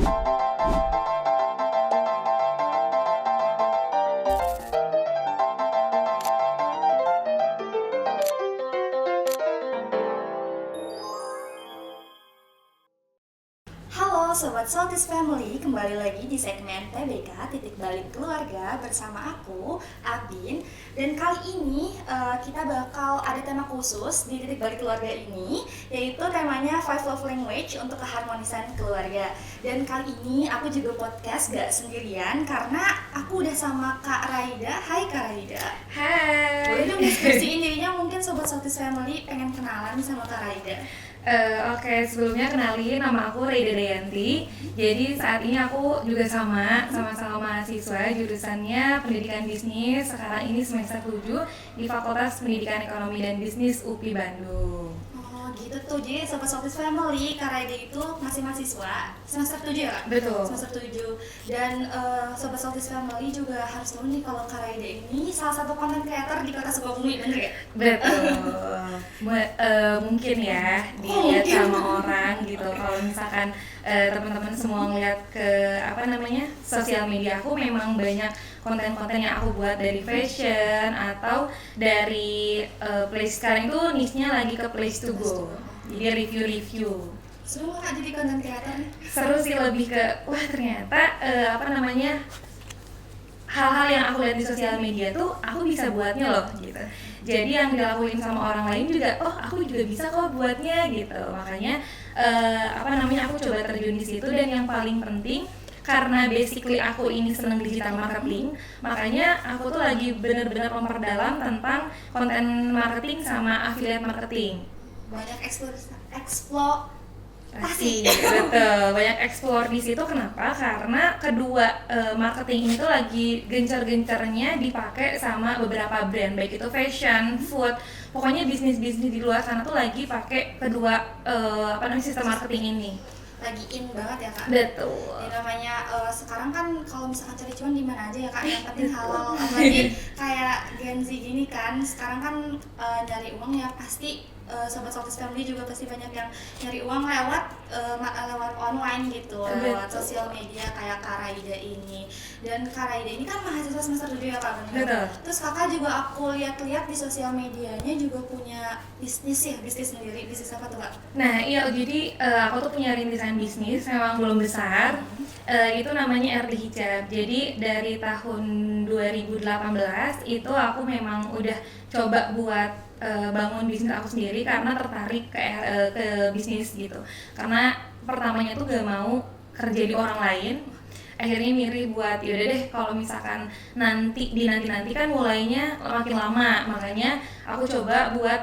Halo Sobat Saltis Family, kembali lagi di segmen TBK Titik Balik Keluarga bersama aku, Abin. Dan kali ini kita bakal ada tema khusus di Titik Balik Keluarga ini, yaitu temanya 5 Love Language untuk keharmonisan keluarga. Dan kali ini aku juga podcast gak sendirian karena aku udah sama Kak Raida. Hai Kak Raida. Hai. Boleh dong deskripsiin dirinya, mungkin Sobat Saltis Family pengen kenalan sama Kak Raida. Oke, sebelumnya kenalin, nama aku Raida Dayanti. Jadi saat ini aku juga sama-sama mahasiswa jurusannya Pendidikan Bisnis. Sekarang ini semester 7 di Fakultas Pendidikan Ekonomi dan Bisnis UPI Bandung. Oh gitu tuh, jadi Sobat Saltis Family, Kak Raida itu masih mahasiswa semester 7 ya Kak? Betul. Semester 7. Dan Sobat Saltis Family juga harus tahu nih kalau Kak Raida ini salah satu content creator di Kota Sukabumi, bener ya? Betul. Mungkin ya dilihat sama orang gitu. Kalau misalkan teman-teman semua ngeliat ke sosial media aku, memang banyak konten-konten yang aku buat dari fashion atau dari place. Sekarang itu niche-nya lagi ke place to go, jadi review-review. Seru Kak jadi content creator nih? Seru sih, lebih ke wah ternyata hal-hal yang aku lihat di sosial media tuh aku bisa buatnya loh gitu. Jadi yang dilakuin sama orang lain juga, oh aku juga bisa kok buatnya gitu. Makanya aku coba terjun di situ. Dan yang paling penting, karena basically aku ini seneng digital marketing, makanya aku tuh lagi benar-benar memperdalam tentang konten marketing sama affiliate marketing. Banyak eksplorasi. Betul, banyak explore di situ. Kenapa? Karena kedua marketing itu lagi gencar-gencarnya dipakai sama beberapa brand, baik itu fashion, food, pokoknya bisnis-bisnis di luar sana tuh lagi pakai kedua sistem marketing ini. Lagi in banget ya Kak? Betul. Ya, namanya sekarang kan kalau misalkan cari cuan di mana aja ya Kak, yang penting halal. Apalagi kayak Gen Z gini kan, sekarang kan nyari uang ya pasti Sobat Saltis Family juga pasti banyak yang nyari uang lewat online gitu, lewat sosial media kayak Kak Raida ini. Dan Kak Raida ini kan mahasiswa semester 7 ya Kak, benar? Betul. Terus Kakak juga aku lihat-lihat di sosial medianya juga punya bisnis sendiri. Bisnis apa tuh Kak? Nah iya, jadi aku tuh punya rintisan bisnis, memang belum besar. Itu namanya Early Hijab. Jadi dari tahun 2018 itu aku memang udah coba buat bangun bisnis aku sendiri karena tertarik ke bisnis gitu. Karena pertamanya tuh gak mau kerja di orang lain. Akhirnya mirip buat yaudah deh, kalau misalkan nanti kan mulainya makin lama, makanya aku coba buat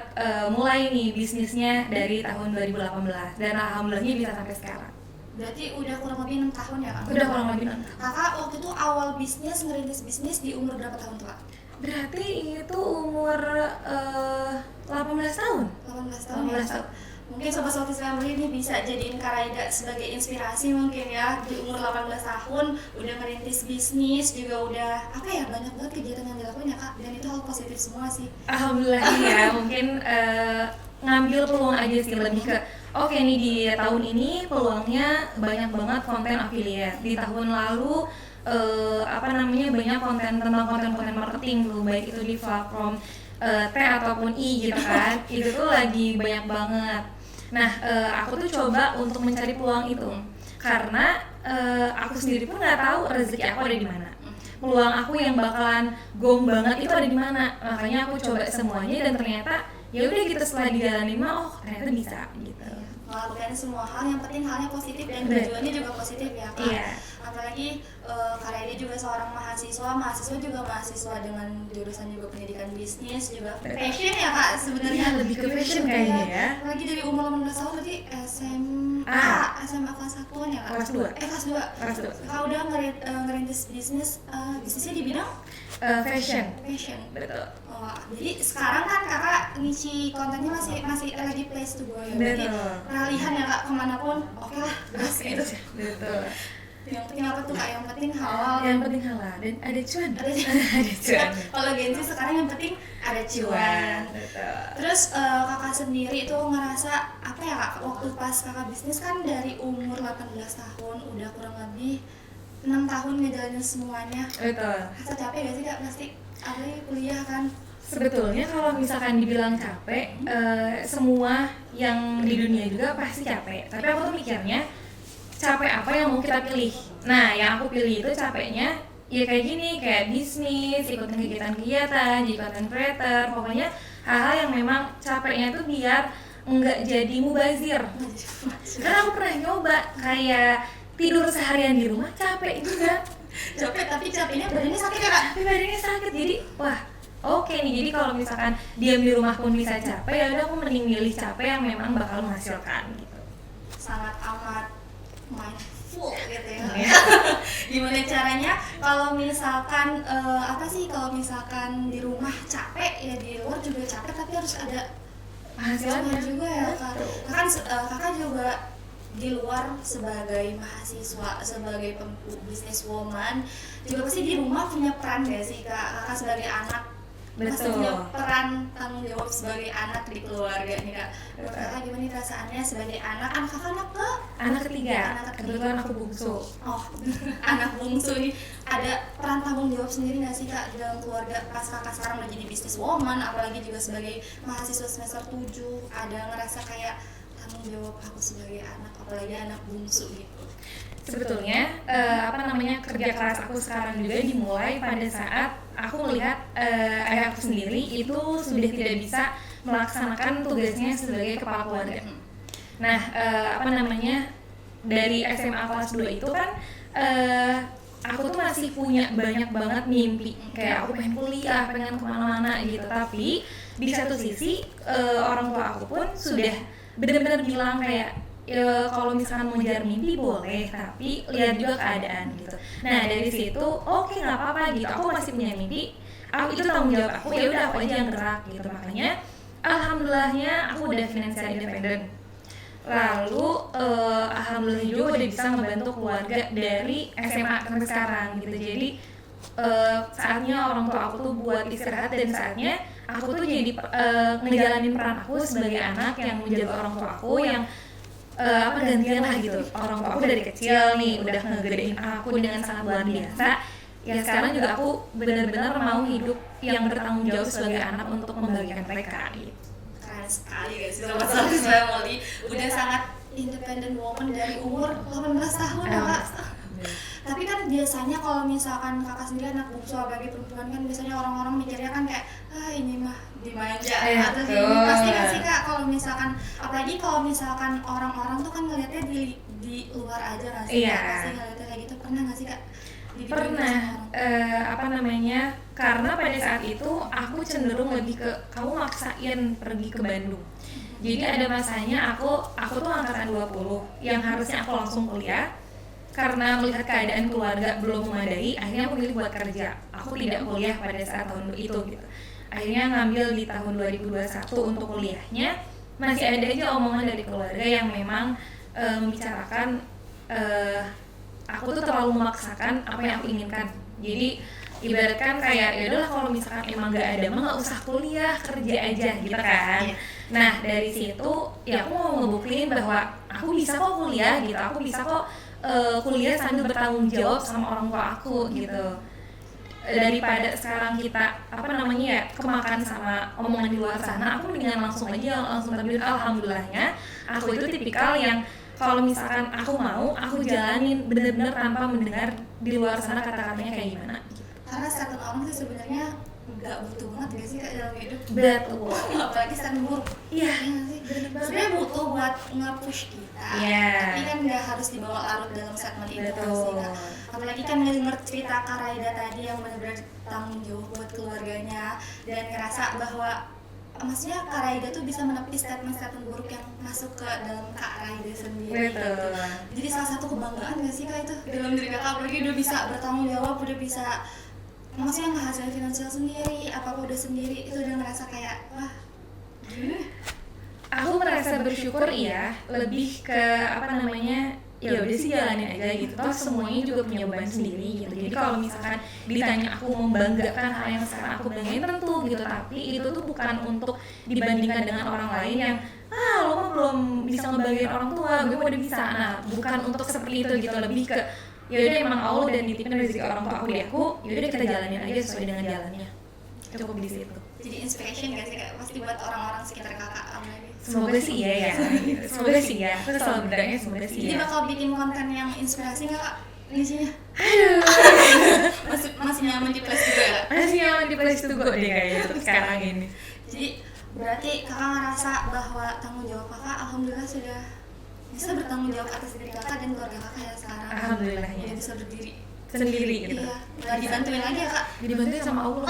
mulai nih bisnisnya dari tahun 2018 dan alhamdulillahnya bisa sampai sekarang. Berarti udah kurang lebih 6 tahun ya Kak? Udah kurang lebih 6 tahun. Kakak waktu itu awal ngerintis bisnis di umur berapa tahun tuh Kak? Berarti itu umur 18 tahun. 18 tahun ya? Mungkin Sobat Saltis Family ini bisa jadiin Kak Raida sebagai inspirasi mungkin ya. Di umur 18 tahun udah ngerintis bisnis, juga udah banyak banget kegiatan yang dilakuin ya Kak. Dan itu hal positif semua sih. Alhamdulillah ya, mungkin ngambil peluang aja sih, lebih ke oke nih di tahun ini peluangnya banyak banget konten affiliate. Di tahun lalu banyak konten tentang konten marketing tuh, baik itu di platform T ataupun I gitu kan. Itu tuh lagi banyak banget. Nah, aku tuh coba untuk mencari peluang itu karena aku sendiri pun nggak tahu rezeki aku ada di mana, peluang aku yang bakalan gong banget itu ada di mana. Makanya aku coba semuanya dan ternyata ya udah gitu, setelah dijalanin ternyata bisa gitu. Melakukan semua hal, yang penting halnya positif dan tujuannya juga positif ya Kak. Iya. Apalagi Kak Raida juga seorang mahasiswa juga mahasiswa dengan jurusan juga pendidikan bisnis, juga fashion ya Kak sebenarnya. Iya, lebih ke fashion kayaknya ya. Lagi dari umur 18 tahun berarti SMA kelas 1 ya Kak? Kelas 2. Kelas 2. Kakak udah ngerintis bisnisnya di bidang Fashion. Betul. Oh, jadi sekarang kan Kakak ngisi kontennya masih lagi place to go ya. Berarti peralihan ya Kak kemanapun, oke lah gas gitu. Betul. Yang penting apa tuh kak? Yang penting halal. Yang penting halal dan ada cuan. Ada Ada cuan. Kalau Gen Z sekarang yang penting ada cuan. Betul. Terus kakak sendiri tuh ngerasa apa ya kak, waktu pas kakak bisnis kan dari umur 18 tahun udah kurang lebih 6 tahun ngejalanin semuanya. Betul. Rasa capek gak sih kak? Pasti apalagi kuliah kan. Sebetulnya kalau misalkan dibilang capek, semua yang di dunia juga pasti capek. Tapi aku tuh mikirnya, capek apa yang mau kita pilih? Nah, yang aku pilih itu capeknya ya kayak gini, kayak bisnis, ikutin kegiatan-kegiatan, jadi content creator, pokoknya hal-hal yang memang capeknya itu biar nggak jadi mubazir. Karena aku pernah nyoba kayak tidur seharian di rumah capek juga. Capek tapi capeknya badannya sakit ya kak? Tapi badannya sakit, jadi wah oke nih, jadi kalau misalkan diam di rumah pun bisa capek, ya udah aku mending milih capek yang memang bakal menghasilkan gitu. Sangat amat mindful gitu ya. Gimana caranya kalau misalkan apa sih, kalau misalkan di rumah capek ya di luar juga capek tapi harus ada Hasilnya juga ya kak. Kakak juga di luar sebagai mahasiswa, sebagai business woman juga pasti di rumah punya peran gak sih kak? Kakak sebagai anak pasti punya peran tanggung jawab sebagai anak di keluarga nih kak. Menurut kakak gimana nih perasaannya sebagai anak kakak Anak ketiga, Anak ketiga. kebetulan aku bungsu. Oh, anak bungsu nih ada peran tanggung jawab sendiri nggak sih kak di dalam keluarga pas kakak sekarang udah jadi business woman, apalagi juga sebagai mahasiswa semester 7 ada ngerasa kayak tanggung jawab aku sebagai anak, apalagi anak bungsu gitu. Sebetulnya kerja keras aku sekarang juga dimulai pada saat aku melihat ayah aku sendiri itu sudah tidak bisa melaksanakan tugasnya sebagai kepala keluarga. Nah, dari SMA kelas 2 itu kan aku tuh masih punya banyak banget mimpi, kayak aku pengen kuliah, pengen kemana-mana gitu. Tapi di satu sisi orang tua aku pun sudah benar-benar bilang kayak kalau misalkan mau ngejar mimpi boleh, tapi lihat juga keadaan gitu. Nah dari situ oke, nggak apa-apa gitu, aku masih punya mimpi, itu tanggung jawab aku, ya udah aku aja yang gerak gitu. Makanya alhamdulillahnya aku udah financial independent. Lalu alhamdulillah juga udah bisa ngebantu keluarga dari SMA sampai sekarang gitu. Jadi saatnya orang tua aku tuh buat istirahat, dan saatnya aku tuh jadi ngejalanin peran aku sebagai anak yang menjaga orang tua aku, yang gantian lah gitu. Orang tua aku dari kecil nih udah ngegedein aku dengan sangat luar biasa. Ya sekarang juga aku benar-benar mau hidup yang bertanggung jawab sebagai anak untuk membagikan mereka gitu. Keren sekali guys, Sobat Saltis Family udah sangat independent woman dari umur 18 tahun ya kak. Tapi kan biasanya kalau misalkan kakak sendiri anak bungsu apalagi perempuan kan biasanya orang-orang mikirnya kan kayak ini mah dimanja atau gini. Pasti kan sih kak kalau misalkan, apalagi kalau misalkan orang-orang tuh kan ngeliatnya di luar aja nggak sih? Iya. Pasti ngeliatnya kayak gitu. Pernah nggak sih kak? Pernah. Karena pada saat itu aku cenderung lebih ke kamu maksain pergi ke Bandung. Jadi ada masanya aku tuh angkatan 20 yang harusnya aku langsung kuliah. Karena melihat keadaan keluarga belum memadai, akhirnya aku milih buat kerja. Aku tidak kuliah pada saat tahun itu gitu. Akhirnya ngambil di tahun 2021 untuk kuliahnya. Masih ada aja omongan dari keluarga yang memang membicarakan aku tuh terlalu memaksakan apa yang aku inginkan. Jadi ibaratkan kayak ya udahlah kalau misalkan emang nggak ada mah nggak usah kuliah, kerja aja gitu kan. Nah dari situ ya aku mau ngebuktiin bahwa aku bisa kok kuliah gitu, aku bisa kok kuliah sambil bertanggung jawab sama orang tua aku gitu. Daripada sekarang kita kemakan sama omongan di luar sana, aku mendingan langsung terjun. Alhamdulillahnya aku itu tipikal yang kalau misalkan aku mau, aku jalanin bener-bener tanpa mendengar di luar sana kata-katanya kayak gimana gitu. Karena statement orang sih sebenarnya nggak butuh banget gak sih kak dalam hidup? Betul. Apalagi statement buruk. Iya. Sebenarnya butuh buat nge-push kita. Iya. Tapi kan nggak harus dibawa larut dalam statement itu. Betul. Sih, kak. Apalagi kan ngedenger cerita Kak Raida tadi yang benar-benar tanggung jawab buat keluarganya dan ngerasa bahwa maksudnya Kak Raida tuh bisa menepi statement-statement buruk yang masuk ke dalam Kak Raida sendiri. Betul. Gitu. Jadi salah satu kebanggaan gak sih kak itu dalam diri kakak, apalagi udah bisa bertanggung jawab, udah bisa maksudnya ngehasilin finansial sendiri, apa-apa udah sendiri, itu udah ngerasa kayak wah. Aku merasa bersyukur lebih ke ya udah sih jalanin aja gitu, toh semuanya juga punya beban sendiri gitu. Jadi kalau misalkan ditanya aku membanggakan hal yang sekarang aku banggain tentu gitu, tapi itu tuh bukan untuk dibandingkan dengan orang lain yang lo mah belum bisa ngebanggain orang tua, gue udah bisa. Nah bukan untuk seperti itu gitu, lebih ke ya udah emang Allah dan nitipin rezeki orang tua aku di aku, ya udah kita jalanin aja sesuai dengan jalannya, cukup di situ. Jadi inspiration gak sih kak? Pasti buat orang-orang sekitar kakak apalagi. Semoga sih iya ya, semoga sih ya, aku selalu berdoanya semoga sih Jadi ya. bakal bikin konten yang inspirasi nggak kak? Isinya Aduh, masih nyaman di place juga ya? masih nyaman di place to go deh kayaknya untuk sekarang ini. Jadi berarti kakak ngerasa bahwa tanggung jawab kakak alhamdulillah sudah bisa bertanggung jawab atas diri kakak dan keluarga kakak ya sekarang. Alhamdulillah ya. Udah bisa berdiri Sendiri gitu. Iya, nggak dibantuin lagi ya kak? Jadi bantuin sama Allah.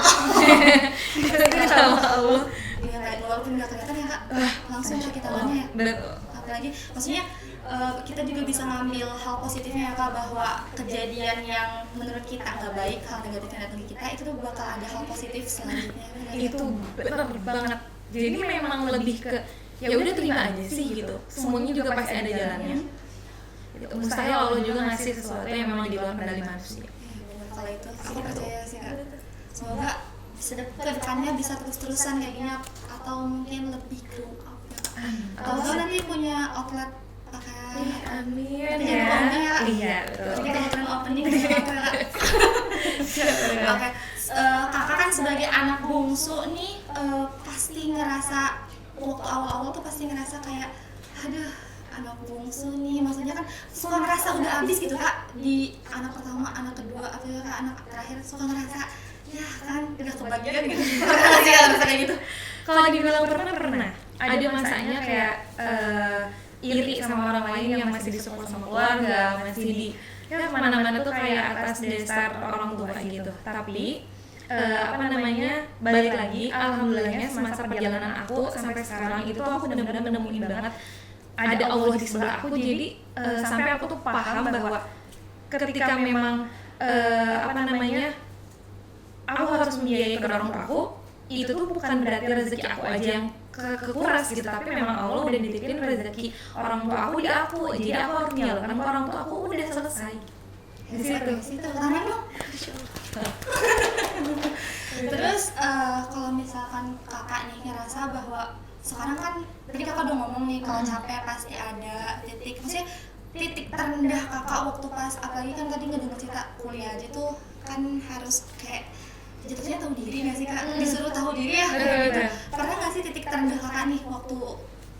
Dibantuin sama Allah. Iya, walaupun nggak kelihatan ya kak, langsung kaki tangannya ya. Betul. Apalagi maksudnya kita juga bisa ngambil hal positifnya ya kak, bahwa kejadian yang menurut kita nggak baik, hal negatif yang datang ke kita itu tuh bakal ada hal positif selanjutnya. Itu benar banget. Jadi memang lebih ke ya udah terima aja sih gitu. Semuanya juga pasti ada jalannya. Gitu. Mustahil Allah juga ngasih sesuatu yang memang di luar kendali manusia. Kalau itu aku percaya sih kak. Semoga kedepannya bisa terus-terusan kayak gini atau mungkin lebih grow up ya kak. Atau kalau nanti punya outlet pakai Amin Jadi opening ya, Kak? Iya betul. Jadi kebetulan opening di aku ya kak. Oke, kakak kan sebagai anak bungsu nih pasti ngerasa waktu awal-awal tuh pasti ngerasa kayak aduh anak bungsu nih, maksudnya kan suka ngerasa udah habis gitu kak di anak pertama, anak kedua, atau ya kak anak terakhir suka ngerasa ya kan udah kebagian gitu. Pernah sih kalau kayak gitu? Kalau dibilang pernah. Ada masanya kayak iri sama orang lain yang masih disupport sama keluarga, masih di ya mana-mana tuh kayak atas dasar orang tua gitu. Tapi balik lagi, alhamdulillahnya semasa perjalanan aku sampai sekarang itu aku benar-benar menemuin banget ada Allah di sebelah aku. Jadi sampai aku tuh paham bahwa ketika memang aku harus membiayai kedua orang tua aku, itu tuh bukan berarti rezeki aku aja yang kekuras gitu, tapi memang Allah udah nitipin rezeki orang tua aku di aku, jadi aku harus menyalurkan ke orang tua aku udah selesai. Di situ. Tangan dong. Terus kalau misalkan kakak nih ngerasa bahwa sekarang kan tadi kakak udah ngomong nih kalau capek pasti ada titik, maksudnya titik terendah kakak waktu pas, apalagi kan tadi nggak dengar cerita kuliah aja tuh kan harus kayak jatuhnya tahu diri nggak sih kak, disuruh tahu diri ya gitu. Pernah nggak sih titik terendah kakak nih waktu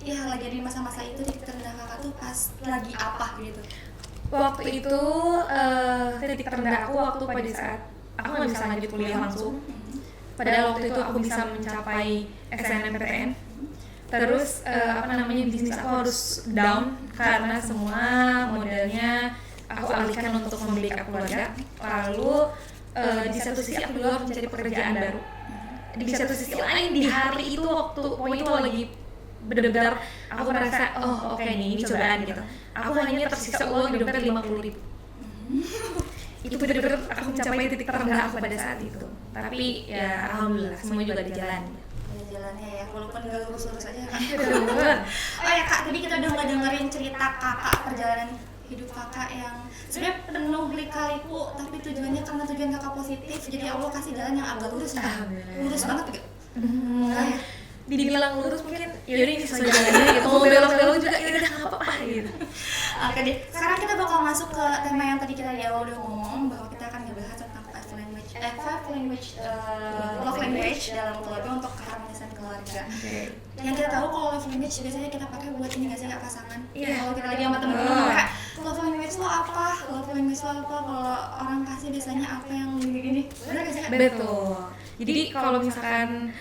ya lagi di masa-masa itu, titik terendah kakak tuh pas lagi apa gitu? Waktu itu titik terendah aku waktu pada saat aku nggak bisa lanjut kuliah langsung. Padahal waktu itu aku bisa mencapai SNMPTN. Terus bisnis aku harus down karena semua modalnya aku alihkan untuk membackup keluarga. Lalu di satu sisi aku juga harus mencari pekerjaan baru. Di satu sisi lain di hari itu waktu pokoknya itu lagi benar-benar aku merasa oke nih ini cobaan gitu. Aku hanya tersisa uang di dompet 50.000. Itu benar-benar aku mencapai titik terendah aku pada saat itu. Tapi ya alhamdulillah semua juga di jalan. Jalannya ya, walaupun nggak lurus-lurus aja kan. Betul. Oh ya kak, tadi kita udah ngedengerin cerita kakak, perjalanan hidup kakak yang sebenarnya penuh lika-liku, tapi tujuannya karena tujuan kakak positif, jadi Allah kasih jalan yang agak lurus ya. Lurus banget juga. Dibilang lurus mungkin yaudah ini sesuai jalannya gitu, mau belok-belok juga ya udah nggak apa-apa gitu. Oke deh, sekarang kita bakal masuk ke tema yang tadi kita di awal udah ngomong, bahwa kita akan ngebahas tentang love language dalam keluarga untuk keharmonisan keluarga. Yang kita tahu kalau love language biasanya kita pakai buat ini nggak sih kak, pasangan? Kalau kita lagi sama temen-temen kak, love language lo apa? Love language lo apa? Kalau orang kasih biasanya apa yang gini-gini? Benar nggak sih kak? Betul. Jadi kalau misalkan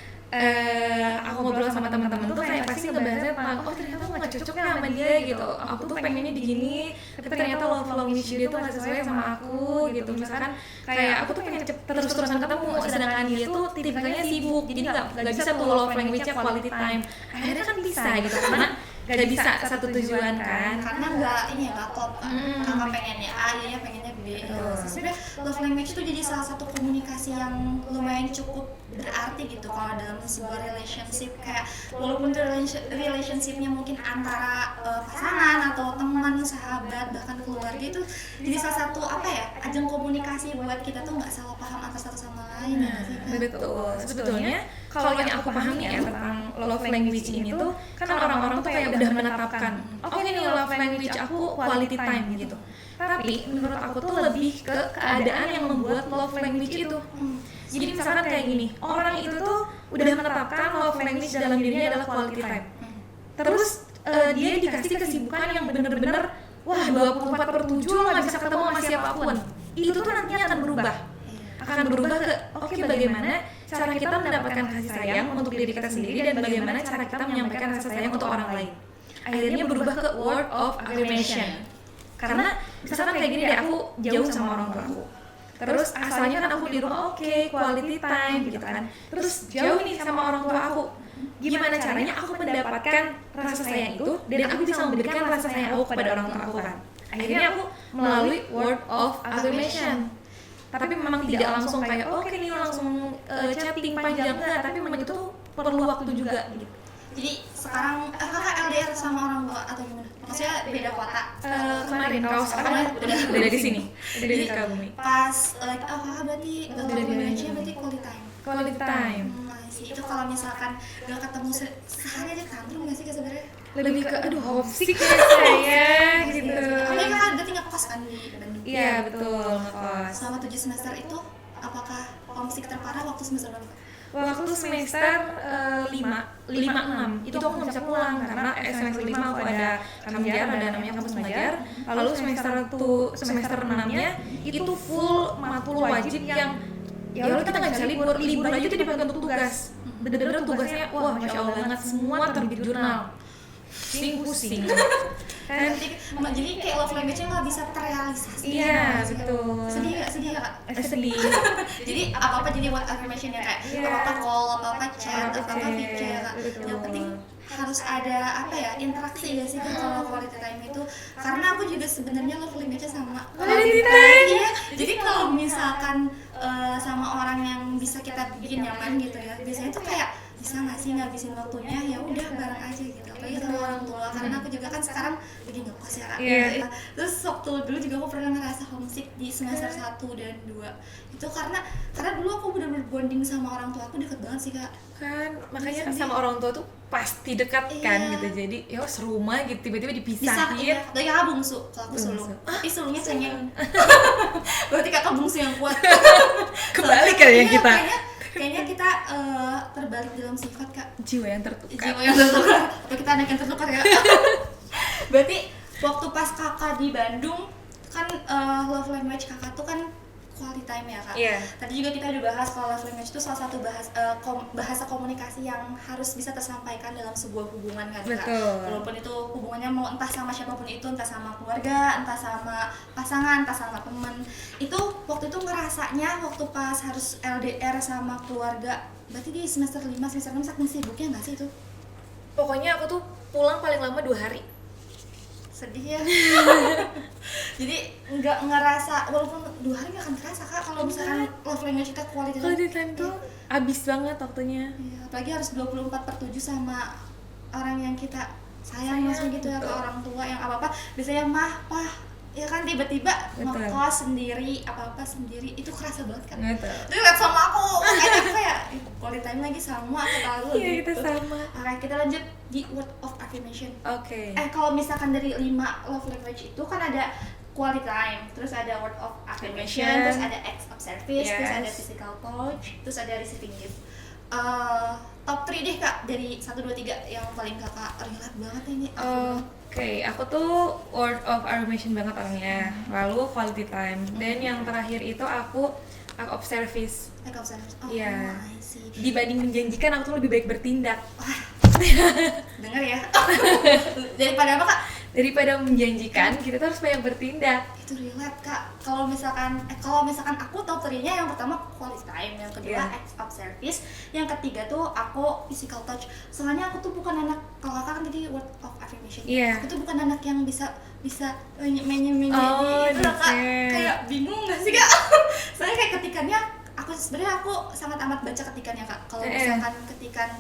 aku ngobrol sama teman-teman tuh kayak pasti ngebahasnya tentang ternyata nggak cocok ya sama dia gitu, aku tuh pengennya digini tapi ternyata love language dia tuh nggak sesuai sama aku gitu. Misalkan kayak aku tuh pengen terus-terusan ketemu, sedangkan dia tuh tipikalnya sibuk, jadi nggak bisa tuh love language-nya quality time. Akhirnya kan bisa gitu karena nggak bisa satu tujuan kan, karena nggak ini ya, nggak klop. Kakak pengennya A, dia pengennya B. Sebenarnya love language itu jadi salah satu komunikasi yang lumayan cukup berarti gitu kalau dalam sebuah relationship, kayak walaupun tuh relationshipnya mungkin antara pasangan atau teman teman, sahabat, bahkan keluarga itu jadi salah satu apa ya, ajang komunikasi buat kita tuh nggak salah paham antara satu sama lain ya sih Kak? Betul. Sebetulnya kalau yang aku pahami ya tentang love language ini tuh kan orang-orang tuh kayak udah menetapkan, oke nih love language aku quality time gitu. Tapi menurut aku tuh lebih ke keadaan yang membuat love language itu. Jadi misalkan kayak gini, orang itu tuh udah menetapkan love language dalam dirinya adalah quality time. Terus dia dikasih kesibukan yang bener-bener wah 24/7 lo gak bisa ketemu sama siapapun. Itu tuh nantinya akan berubah. Akan berubah ke oke, bagaimana cara kita mendapatkan kasih sayang untuk diri kita sendiri dan bagaimana cara kita menyampaikan rasa sayang untuk orang lain. Akhirnya berubah ke word of affirmation. Karena misalkan kayak gini deh, aku jauh sama orang tua aku. Terus asalnya kan aku di rumah oke, quality time gitu kan. Terus jauh nih sama orang tua aku. Gimana caranya aku mendapatkan rasa sayang itu dan aku bisa memberikan rasa sayang aku kepada orang tua aku kan. Akhirnya aku melalui word of affirmation. Tapi memang tidak langsung kayak oke nih langsung chatting panjang, enggak, tapi memang itu perlu waktu juga gitu. Jadi sekarang kakak LDR sama orang tua atau gimana? Maksudnya beda kota? Kemarin kalau sekarang udah di sini, udah di Sukabumi. Pas kakak berarti berarti quality time. Quality time. Itu kalau misalkan gak ketemu sehari aja tantrum gak sih Kak sebenarnya? Lebih ke aduh homesick ya saya gitu. Tapi kakak berarti ngekos kan di Bandung? Iya betul, ngekos. Selama 7 semester itu apakah homesick terparah waktu semester berapa? Waktu semester 5, 6 itu aku nggak bisa pulang karena semester 5 aku ada Kamjar, ada namanya kampus Majar. Lalu semester 6-nya itu full matkul wajib yang ya Allah kita nggak bisa libur aja tuh dipakai untuk tugas. Bener-bener tugasnya wah masya Allah banget, semua terbit jurnal. Pusing. Kan? Jadi kayak love language-nya nggak bisa terrealisasi. Iya betul. Sedih nggak Kak? Sedih. Jadi apa jadi word affirmation ya kayak apa call, apa chat, apa video Kak. Yang penting harus ada apa ya, interaksi gak sih kan kalau quality time itu. Karena aku juga sebenarnya love language-nya sama quality time. Iya. Jadi kalau misalkan sama orang yang bisa kita bikin nyaman gitu ya, biasanya tuh kayak bisa nggak sih ngabisin waktunya, ya udah bareng aja gitu. Apalagi sama orang tua, karena aku juga kan sekarang lagi ngekos ya Kak. Terus waktu dulu juga aku pernah ngerasa homesick di semester 1 dan 2 itu karena dulu aku benar-benar bonding sama orang tua aku, deket banget sih Kak. Kan makanya sama orang tua tuh pasti dekat kan gitu, jadi ya serumah gitu tiba-tiba dipisahin. Dari kakak bungsu, kalau aku sulung, tapi sulungnya cengeng. Berarti kakak bungsu yang kuat. Kebalik kali ya kita. Kayaknya kita terbalik dalam sifat Kak. Jiwa yang tertukar. Atau kita anak yang tertukar ya. Berarti waktu pas kakak di Bandung kan love language kakak tuh kan quality time ya Kak. Tadi juga kita udah bahas kalau love language itu salah satu bahasa komunikasi yang harus bisa tersampaikan dalam sebuah hubungan kan Kak. Walaupun itu hubungannya mau entah sama siapapun itu, entah sama keluarga, entah sama pasangan, entah sama teman. Itu waktu itu ngerasanya waktu pas harus LDR sama keluarga. Berarti di semester 5, semester 6 saking sibuknya nggak sih itu? Pokoknya aku tuh pulang paling lama 2 hari. Sedih ya. Jadi nggak ngerasa, walaupun 2 hari nggak akan terasa Kak kalau misalkan love language kita quality time tuh abis banget waktunya. Iya, apalagi harus 24/7 sama orang yang kita sayang langsung gitu ya, ke orang tua yang apa-apa biasanya mah, pah, ya kan tiba-tiba ngekos sendiri, apa-apa sendiri, itu kerasa banget kan. Terus lihat sama aku, makanya kayak quality time lagi sama atau tahu gitu. Iya, kita sama. Oke, kita lanjut di word of affirmation. Oke. Kalau misalkan dari 5 love language itu kan ada quality time, terus ada word of affirmation, terus ada acts of service, terus ada physical touch, terus ada receiving gift. Top 3 deh Kak, dari 1, 2, 3 yang paling kakak relate banget ini. Oke, aku tuh word of affirmation banget orangnya, lalu quality time, dan yang terakhir itu aku act of service. Act of service. Iya. Dibanding menjanjikan, aku tuh lebih baik bertindak. Dengar ya. Daripada apa Kak? Daripada menjanjikan, kita tuh harus banyak bertindak. Itu relate Kak. Kalau misalkan aku top 3-nya, yang pertama quality time, yang kedua acts of service, yang ketiga tuh aku physical touch. Soalnya aku tuh bukan anak, kalau kakak kan tadi word of affirmation. Aku tuh bukan anak yang bisa menye gitu Kak. Kayak bingung nggak sih Kak? Soalnya kayak ketikannya, aku sangat amat baca ketikannya Kak. Kalau misalkan ketikan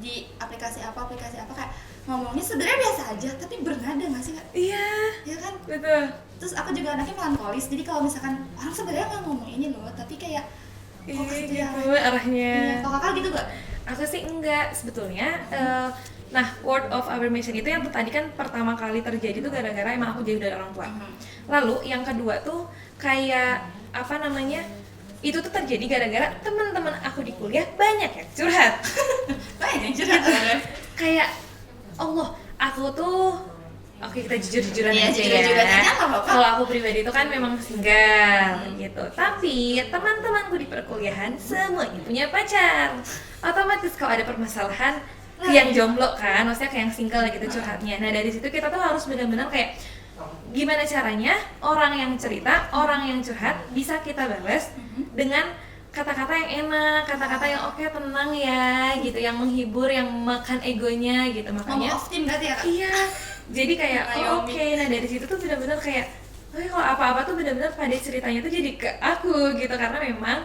di aplikasi apa kayak ngomongnya sebenarnya biasa aja, tapi bernada nggak sih Kak? Iya kan? Betul. Terus aku juga anaknya melankolis, jadi kalau misalkan orang sebenarnya nggak ngomong ini loh, tapi kayak kok gitu ya. Gitu arahnya. Iya, kalau kakak gitu gak? Aku sih enggak sebetulnya. Nah, word of affirmation itu yang tadi kan pertama kali terjadi tuh gara-gara emang aku jauh dari orang tua. Lalu yang kedua tuh kayak apa namanya? Itu tuh terjadi gara-gara teman-teman aku di kuliah banyak ya curhat. Banyak curhat. Kayak Allah, aku tuh oke, kita jujur-jujuran Iya, aja jujur-jujuran ya. aja, nggak apa-apa. Kalau aku pribadi itu kan memang single gitu. Tapi teman-temanku di perkuliahan semuanya punya pacar. Otomatis kalau ada permasalahan yang jomblo kan, maksudnya kayak yang single gitu curhatnya. Nah dari situ kita tuh harus benar-benar kayak gimana caranya orang yang cerita, orang yang curhat bisa kita balas dengan kata-kata yang enak, kata-kata yang oke, tenang ya gitu, yang menghibur, yang makan egonya gitu. Makanya Ngomong off team berarti ya kak? iya, jadi kayak oke. Nah dari situ tuh benar-benar kayak kalau apa-apa tuh benar-benar pada ceritanya tuh jadi ke aku gitu, karena memang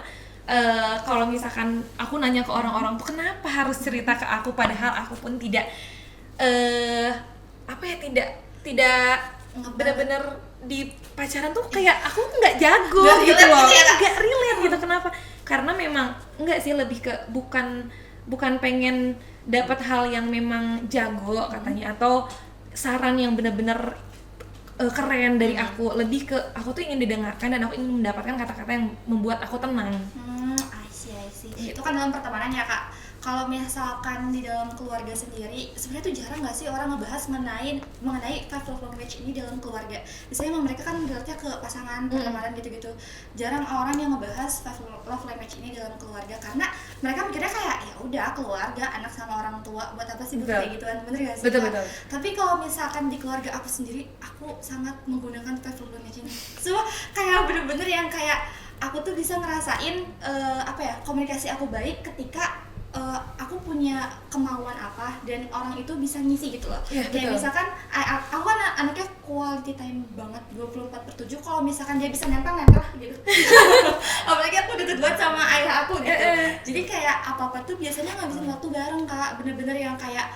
kalau misalkan aku nanya ke orang-orang tuh kenapa harus cerita ke aku padahal aku pun tidak apa ya, tidak benar-benar di pacaran tuh kayak aku nggak jago Nggak gitu relate loh, gitu ya, Kak? nggak relate gitu. Kenapa? Karena memang nggak sih, lebih ke bukan pengen dapat hal yang memang jago katanya atau saran yang benar-benar keren dari aku, lebih ke aku tuh ingin didengarkan dan aku ingin mendapatkan kata-kata yang membuat aku tenang. I see. Itu kan dalam pertemanan ya kak. Kalau misalkan di dalam keluarga sendiri, sebenarnya tuh jarang nggak sih orang ngebahas mengenai five love language ini dalam keluarga. Biasanya emang mereka kan berarti ke pasangan, pertemanan gitu-gitu. Jarang orang yang ngebahas five love language ini dalam keluarga karena mereka mikirnya kayak ya udah keluarga, anak sama orang tua, buat apa sih kayak gituan, bener gak sih? Betul. Tapi kalau misalkan di keluarga aku sendiri, aku sangat menggunakan five love language ini. Semua kayak bener-bener yang kayak aku tuh bisa ngerasain komunikasi aku baik ketika aku punya kemauan apa dan orang itu bisa ngisi gitu loh. Iya, Kayak betul. misalkan aku kan anaknya quality time banget 24/7. Kalau misalkan dia bisa nempel lah gitu. Apalagi aku deket banget sama ayah aku gitu. Jadi kayak apa-apa tuh biasanya ngabisin waktu bareng kak. Bener-bener yang kayak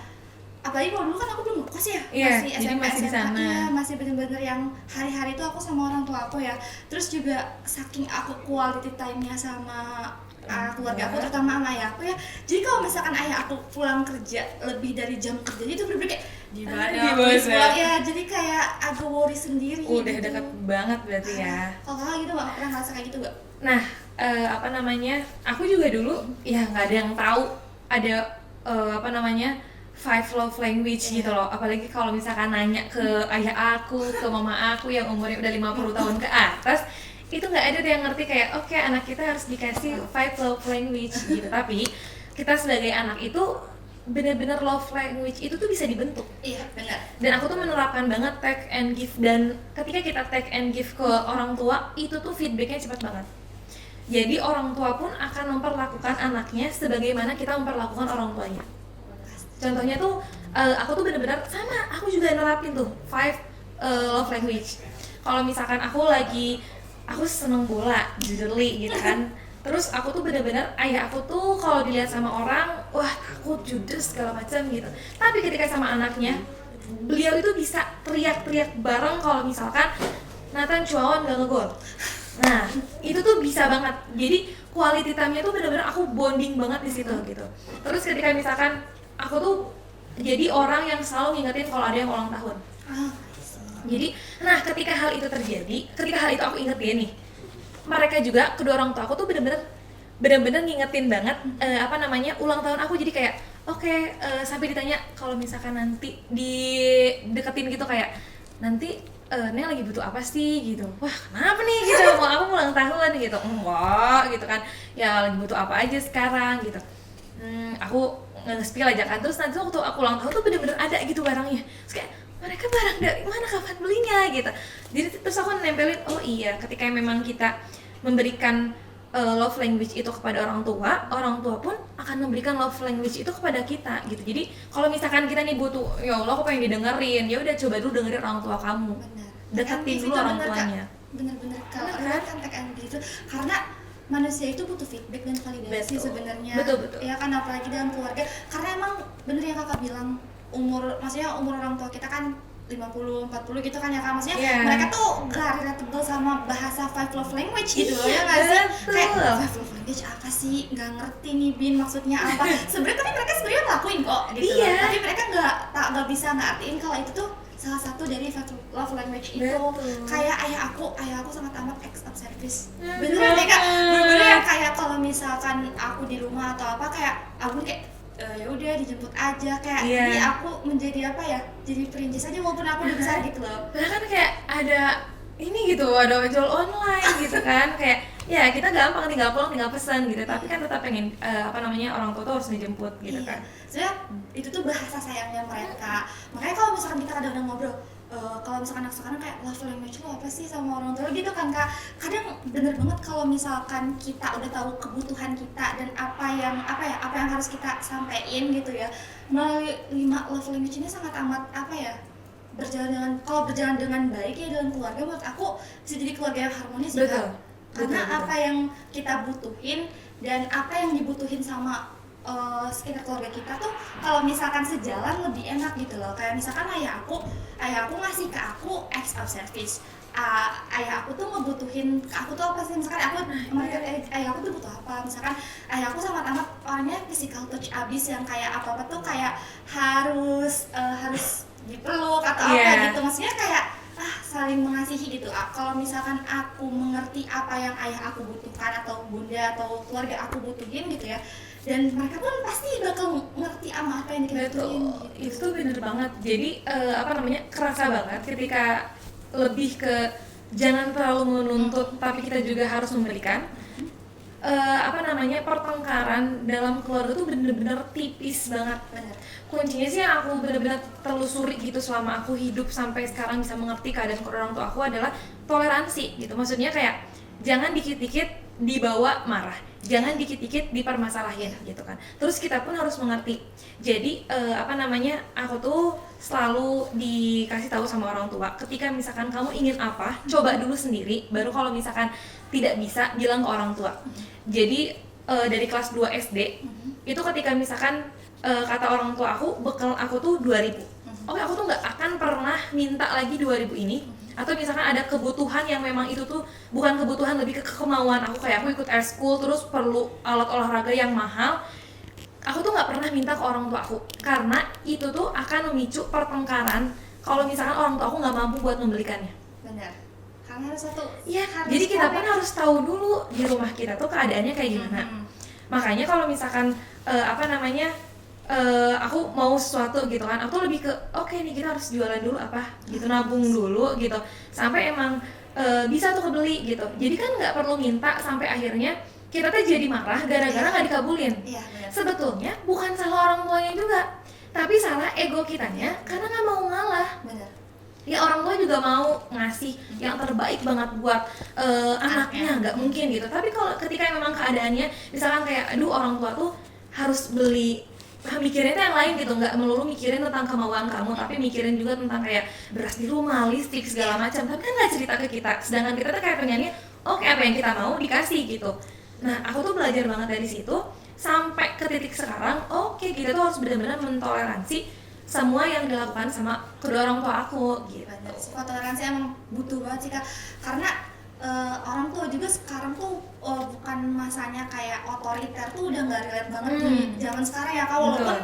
apalagi kalau dulu kan aku belum ngekos ya, Iya, masih jadi SMP, masih di SMA, sana. iya, masih bener-bener yang hari-hari itu aku sama orang tua aku ya. Terus juga saking aku quality time-nya sama keluarga aku, terutama sama ayah aku ya. Jadi kalau misalkan ayah aku pulang kerja lebih dari jam kerjanya itu bener-bener kayak gimana aku pulang ya, jadi kayak agak worry sendiri. Udah gitu. dekat banget berarti ya. Kalau kakak gitu nggak pernah ngerasa kayak gitu nggak? Nah, aku juga dulu ya nggak ada yang tahu ada five love language gitu loh. Apalagi kalau misalkan nanya ke ayah aku, ke mama aku yang umurnya udah 50 tahun ke atas, itu nggak ada tuh yang ngerti kayak oke, anak kita harus dikasih five love language gitu. Tapi kita sebagai anak itu benar-benar love language itu tuh bisa dibentuk. Iya benar. Dan aku tuh menerapkan banget take and give, dan ketika kita take and give ke orang tua itu tuh feedbacknya cepat banget. Jadi orang tua pun akan memperlakukan anaknya sebagaimana kita memperlakukan orang tuanya. Contohnya tuh aku tuh benar-benar sama, aku juga nerapin tuh five love language. Kalau misalkan aku seneng bola, jujurly gitu kan. Terus aku tuh benar-benar ayah aku tuh kalau dilihat sama orang, wah takut, judes segala macam gitu. Tapi ketika sama anaknya, beliau itu bisa teriak-teriak bareng kalau misalkan Nathan Chuawan gak ngegol. Nah, itu tuh bisa banget. Jadi quality time-nya tuh benar-benar aku bonding banget di situ gitu. Terus ketika misalkan aku tuh jadi orang yang selalu ngingetin kalau ada yang ulang tahun. Jadi, nah ketika hal itu terjadi, ketika hal itu aku ingetin nih, mereka juga, kedua orang tua aku tuh bener-bener ngingetin banget ulang tahun aku. Jadi kayak sampai ditanya kalau misalkan nanti dideketin gitu kayak nanti Neng lagi butuh apa sih gitu. Wah kenapa nih gitu, mau aku ulang tahun gitu. Enggak gitu kan, ya lagi butuh apa aja sekarang gitu. Aku nge-spill aja kan. Terus nanti waktu aku ulang tahun tuh bener-bener ada gitu barangnya. Terus kayak mereka barang dari mana, kapan belinya gitu. Jadi terus aku nempelin, oh iya, ketika memang kita memberikan love language itu kepada orang tua pun akan memberikan love language itu kepada kita gitu. Jadi kalau misalkan kita nih butuh, ya Allah aku pengen didengerin, ya udah coba dulu dengerin orang tua kamu. Benar. Deketin dulu orang tuanya. Bener-bener kalau kan take and give itu karena manusia itu butuh feedback dan validasi sebenarnya. Betul. Ya kan, apalagi dalam keluarga. Karena emang bener yang kakak bilang, umur orang tua kita kan 50-40 gitu kan ya Kak, maksudnya Iya. mereka tuh gak relatable sama bahasa five love language gitu loh, ya gak sih? Kayak five love language apa sih? Gak ngerti nih Bin maksudnya apa. Sebenarnya tapi mereka sebenarnya ngelakuin kok gitu loh. Iya. Tapi mereka gak bisa ngertiin kalau itu tuh salah satu dari five love language itu. Betul. Kayak ayah aku sangat amat acts of service. Beneran deh Kak, bener-bener yang kayak kalau misalkan aku di rumah atau apa kayak aku kayak ya udah dijemput aja kayak Iya. ini aku menjadi apa ya, jadi princess aja walaupun aku udah besar gitu loh. Bahkan kan kayak ada ini gitu, ada ojol online gitu kan, kayak ya kita gampang tinggal pulang tinggal pesan gitu, tapi kan tetap pengen orang tua tuh harus dijemput gitu kan. Sebenarnya itu tuh bahasa sayangnya mereka. Makanya kalau misalkan kita kadang-kadang ngobrol, kalau misalkan anak sekarang kayak love language lo apa sih sama orang tua gitu kan Kak, kadang bener banget kalau misalkan kita udah tahu kebutuhan kita dan apa yang harus kita sampein gitu ya, melalui 5 love language ini sangat amat kalau berjalan dengan baik ya dalam keluarga, menurut aku bisa jadi keluarga yang harmonis ya Kak. Karena Betul. apa yang kita butuhin dan apa yang dibutuhin sama sekitar keluarga kita tuh kalau misalkan sejalan lebih enak gitu loh. Kayak misalkan ayah aku ngasih ke aku acts of service. Ayah aku tuh ngebutuhin ke aku tuh apa sih, misalkan ayah aku tuh butuh apa, misalkan ayah aku sangat amat orangnya physical touch abis yang kayak apa tuh kayak harus dipeluk atau apa gitu, maksudnya kayak saling mengasihi gitu. Kalau misalkan aku mengerti apa yang ayah aku butuhkan atau bunda atau keluarga aku butuhin gitu ya, dan mereka pun pasti bakal ngerti sama apa yang kita butuhin gitu. Itu bener banget. Jadi kerasa banget ketika lebih ke jangan terlalu menuntut tapi kita juga harus memberikan. Pertengkaran dalam keluarga tuh bener-bener tipis banget. Bener. Kuncinya sih yang aku bener-bener telusuri gitu selama aku hidup sampai sekarang bisa mengerti keadaan orang tua aku adalah toleransi gitu. Maksudnya kayak jangan dikit-dikit dibawa marah, jangan dikit-dikit dipermasalahin gitu kan. Terus kita pun harus mengerti. Jadi aku tuh selalu dikasih tahu sama orang tua, ketika misalkan kamu ingin apa, coba dulu sendiri, baru kalau misalkan tidak bisa bilang ke orang tua. Jadi dari kelas 2 SD itu ketika misalkan kata orang tua aku bekal aku tuh 2.000. Oke, aku tuh nggak akan pernah minta lagi 2.000 ini. Atau misalkan ada kebutuhan yang memang itu tuh bukan kebutuhan, lebih ke kemauan aku, kayak aku ikut eskul terus perlu alat olahraga yang mahal, aku tuh nggak pernah minta ke orang tua aku karena itu tuh akan memicu pertengkaran kalau misalkan orang tua aku nggak mampu buat membelikannya. Benar, karena harus satu Jadi kita pun harus tahu dulu di rumah kita tuh keadaannya kayak gimana. Makanya kalau misalkan aku mau sesuatu gitu kan, aku lebih ke oke nih kita harus jualan dulu apa gitu, nabung dulu gitu sampai emang bisa tuh kebeli gitu. Jadi kan nggak perlu minta sampai akhirnya kita tuh jadi marah gara-gara nggak dikabulin. Sebetulnya bukan salah orang tuanya juga, tapi salah ego kitanya karena nggak mau ngalah. Benar. Ya orang tua juga mau ngasih yang terbaik banget buat anaknya, nggak mungkin gitu. Tapi kalau ketika memang keadaannya misalkan kayak aduh orang tua tuh harus beli, mikirin yang lain gitu, nggak melulu mikirin tentang kemauan kamu, tapi mikirin juga tentang kayak beras di rumah, listrik segala macam, tapi kan nggak cerita ke kita, sedangkan kita tuh kayak pengennya oke, apa yang kita mau dikasih gitu. Nah aku tuh belajar banget dari situ sampai ke titik sekarang, oke kita tuh harus benar-benar mentoleransi semua yang dilakukan sama kedua orang tua aku gitu. Sifat toleransi emang butuh banget sih Kak, karena orang tua juga sekarang tuh bukan masanya kayak otoriter tuh udah nggak relate banget di zaman sekarang ya Kak, walaupun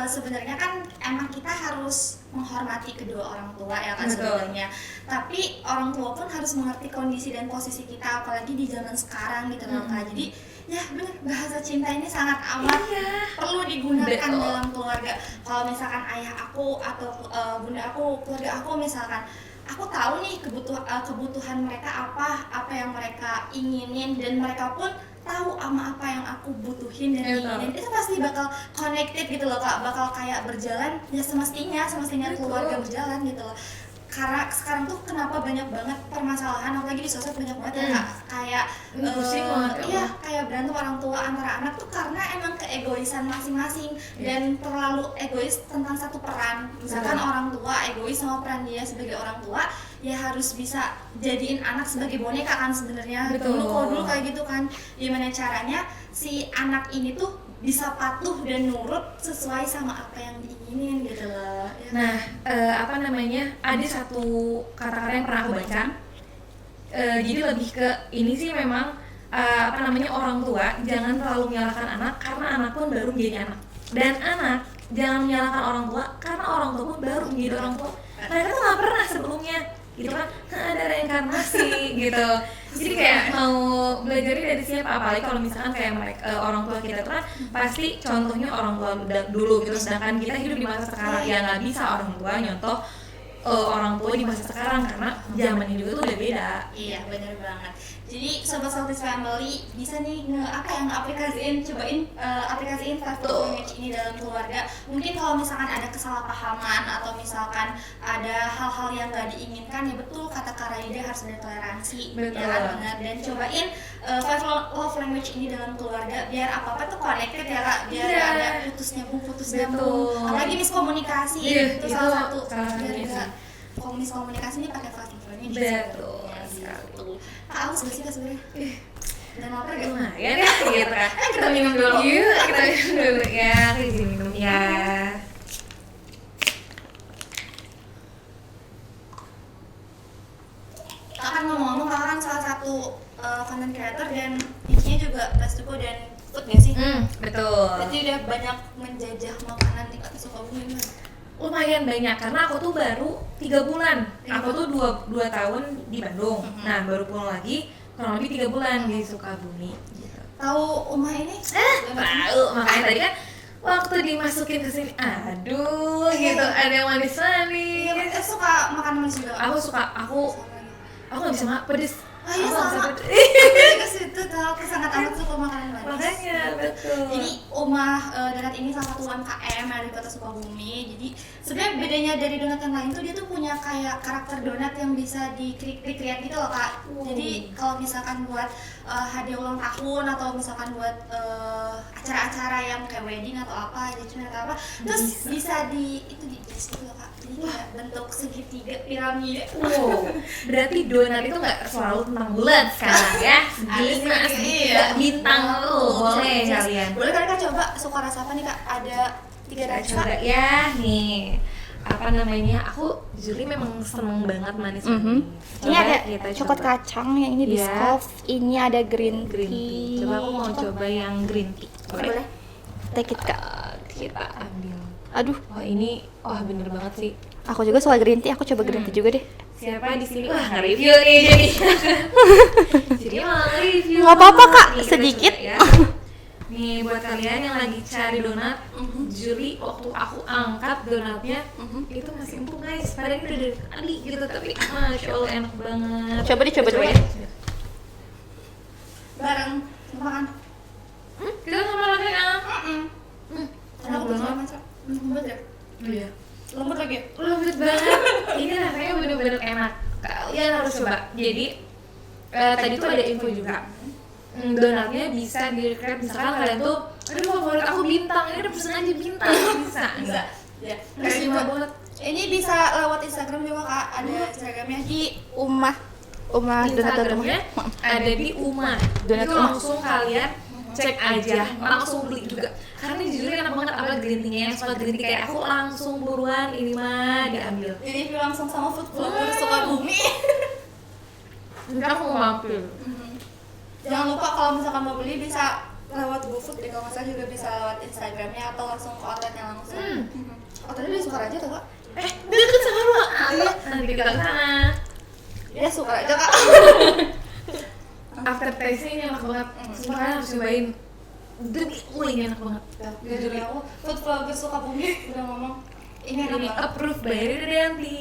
sebenarnya kan emang kita harus menghormati kedua orang tua ya kan sebenarnya, tapi orang tua pun harus mengerti kondisi dan posisi kita apalagi di zaman sekarang gitu loh Kak. Jadi ya benar, bahasa cinta ini sangat amat perlu digunakan dalam keluarga. Kalau misalkan ayah aku atau bunda aku, keluarga aku misalkan, aku tahu nih kebutuhan mereka apa yang mereka inginin, dan mereka pun tahu sama apa yang aku butuhin dan inginin, itu pasti bakal connected gitu loh Kak, bakal kayak berjalan ya semestinya keluarga berjalan gitu loh. Karena sekarang tuh kenapa banyak banget permasalahan, apalagi di sosmed banyak banget ya Kak, kayak kayak berantem orang tua antara anak tuh karena emang keegoisan masing-masing dan terlalu egois tentang satu peran. Misalkan orang tua egois sama peran dia sebagai orang tua, ya harus bisa jadiin anak sebagai boneka kan sebenarnya. Dulu kayak gitu kan, gimana caranya si anak ini tuh bisa patuh dan nurut sesuai sama apa yang diinginin gitu loh. Ya. Nah, ada satu kata-kata yang pernah aku baca. Jadi lebih ke ini sih memang orang tua jangan terlalu menyalahkan anak karena anak pun baru menjadi anak. Dan anak jangan menyalahkan orang tua karena orang tua pun baru menjadi orang tua. Mereka tuh nggak pernah sebelumnya gitu kan, ada reinkarnasi gitu. Jadi kayak mau belajarnya dari siapa, apalagi kalau misalkan kayak mereka orang tua kita tuh kan pasti contohnya orang tua dulu gitu, sedangkan kita hidup di masa sekarang ya nggak bisa orang tua nyontoh orang tua di masa sekarang karena zamannya juga tuh udah beda. Iya benar banget. Jadi sobat Saltis Family bisa nih aplikasiin aplikasiin five love language ini dalam keluarga. Mungkin kalau misalkan ada kesalahpahaman atau misalkan ada hal-hal yang nggak diinginkan, ya betul kata Kak Raida harus ada toleransi. Betul. Ya benar. Dan cobain five love language ini dalam keluarga biar apa tuh connected ya Kak. Biar ada putus nyambung. Apalagi miskomunikasi itu salah satu. Biar miskomunikasi ini pakai five love language. Betul. Kak, aus gak sih Kak sebenernya? Dan lapar gak? Lumayan ya gitu kan. Kita minum dulu. Yuk, kita minum dulu ya. Kita izin minum ya. Kak kan ngomong-ngomong, Kak kan salah satu content creator dan isinya juga resto dan food gak sih? Betul. Jadi udah banyak menjajah makanan di kota Sukabumi gimana? Lumayan banyak karena aku tuh baru 3 bulan. Aku tuh 2 tahun di Bandung. Nah, baru pulang lagi kurang lebih 3 bulan di Sukabumi gitu. Tahu Umah ini? Tahu, makanya tadi kan waktu dimasukin ke sini, aduh gitu, ada yang manis-manis. Iya, suka makan manis juga? Aku suka, aku nggak bisa makan pedes. Oh iya Aku nggak bisa sama. pedes. Ke situ tuh aku sangat amat suka makanan manis. Makanya, betul. Jadi Umah Donat ini salah satu UMKM dari kota Sukabumi. Jadi sebenarnya bedanya dari donat yang lain tuh dia tuh punya kayak karakter donat yang bisa di-create gitu loh Kak. Jadi kalau misalkan buat hadiah ulang tahun atau misalkan buat acara-acara yang kayak wedding atau apa, engagement atau apa, terus bisa di jazz gitu loh Kak. Jadi kayak bentuk segitiga piramida. Wow, berarti donat itu nggak selalu tentang bulat sekarang ya. Segini bintang tuh boleh kalian. Boleh kali Kak coba suka rasa apa nih Kak? Ada 3 rasa. Coba ya nih. Apa namanya? Aku jujur memang seneng banget manis. Ini ada coklat kacang, yang ini biscoff, ini ada green tea. Coba aku mau coba yang green tea. Boleh. Take it Kak. Kita ambil. Aduh, Wah bener banget sih. aku juga suka green tea, aku coba green tea juga deh. Siapa di sini? Wah, nge-review nih jadi. Jadi malah nge-review. Nggak apa-apa, Kak, Nih, kita sedikit. coba ya. Nih buat kalian yang lagi cari donat, Juli waktu aku angkat donatnya itu masih empuk guys. Padahal ini udah dari tadi gitu, tapi masya Allah enak banget. Coba Coba dulu. ya. Bareng makan. Kita sama lagi ya. Enak banget. Lembut ya? Iya. Lembut lagi ya? Lembut banget. Ini rasanya bener-bener enak. Kalian harus coba. Jadi tadi tuh ada info juga. Donatnya bisa di-create, misalkan kalian tuh, aduh favorit aku bintang, ini udah pesen aja bintang, bisa. Ya. Terus juga buat Ini bisa lewat Instagram juga Kak. Ada Instagramnya di Umah Instagramnya ada di Uma. Donat Itu Uma. langsung kalian cek aja, langsung beli juga. Karena jujur enak banget, apalagi green tea-nya yang suka green tea kayak aku langsung buruan ini mah diambil. Jadi langsung sama food vlogger Sukabumi. Ntar aku mau mampir. Jangan lupa kalau misalkan mau beli bisa lewat GoFood deh, kalau nggak salah juga bisa lewat Instagramnya atau langsung ke outletnya langsung. Outletnya di Sukaraja tuh Kak? Deket sama lu. Ayo, nanti kita ke sana. Ya Sukaraja Kak. After taste-nya ini enak banget. Sumpah kalian harus cobain. Demi ini enak banget. Jujur ya, aku food vlogger Sukabumi udah ngomong ini enak Ini banget. approved by Ridanti.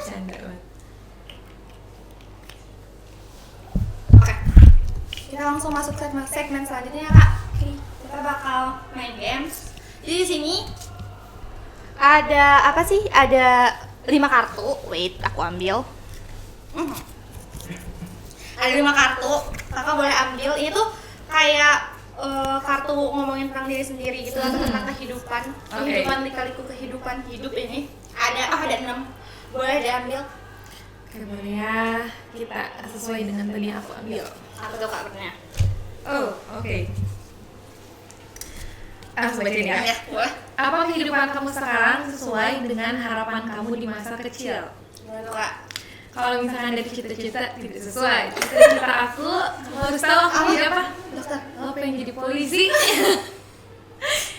Canda banget. Oke, kita langsung masuk segmen selanjutnya ya Kak. Kita bakal main games. Jadi di sini ada apa sih? Ada 5 kartu. Wait, aku ambil. Ada 5 kartu. Kakak boleh ambil. Ini tuh kayak kartu ngomongin tentang diri sendiri gitu atau tentang kehidupan. Kehidupan lika-liku kehidupan hidup ini. Ada 6. Boleh diambil. Oke, boleh ya. Kita sesuai dengan tadi yang aku ambil. Apa tuh Kak benernya? Oh, oke. Langsung bacain ya. Ya, boleh. Apa kehidupan kamu sekarang sesuai dengan harapan kamu di masa kecil? Gimana tuh, Kak? Kalau misalkan dari cita-cita tidak sesuai, cita-cita aku harus tahu aku jadi apa? Dokter. Aku pengen jadi polisi.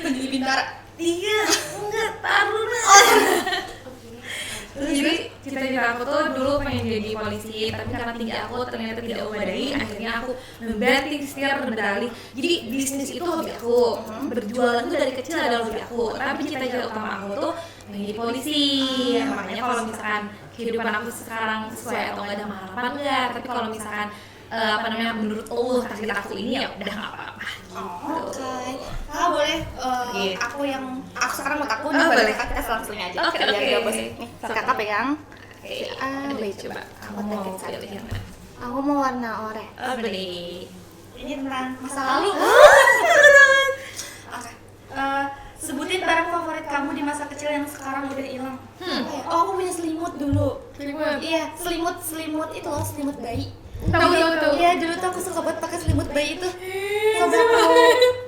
Penjadi bintara. Iya, enggak taruna. Jadi cita-cita aku tuh dulu pengen jadi polisi, tapi karena tinggi aku ternyata tidak memadai, akhirnya aku membanting setir berdalih. Jadi bisnis itu hobi aku, berjualan itu dari kecil adalah hobi aku. Tapi cita-cita utama aku tuh pengen jadi polisi. Makanya kalau misalkan kehidupan aku sekarang sesuai atau enggak dengan harapan enggak, tapi kalau misalkan menurut Allah takdir aku ini ya udah nggak apa-apa. Oke. Boleh aku sekarang mau aku nih, boleh. Kak, kita langsung aja. Oke. Biar gak bosan. Nih, Kakak pegang. Boleh coba. Kamu mau pilih yang mana? Aku mau warna oranye. Beli. Ini tentang masa lalu. Oke. Sebutin barang favorit kamu di masa kecil yang sekarang udah hilang. Oh, aku punya selimut dulu. Selimut? Iya, selimut itu loh, selimut bayi. Tahu. Iya, dulu tuh aku suka banget pakai selimut bayi itu. Sampai aku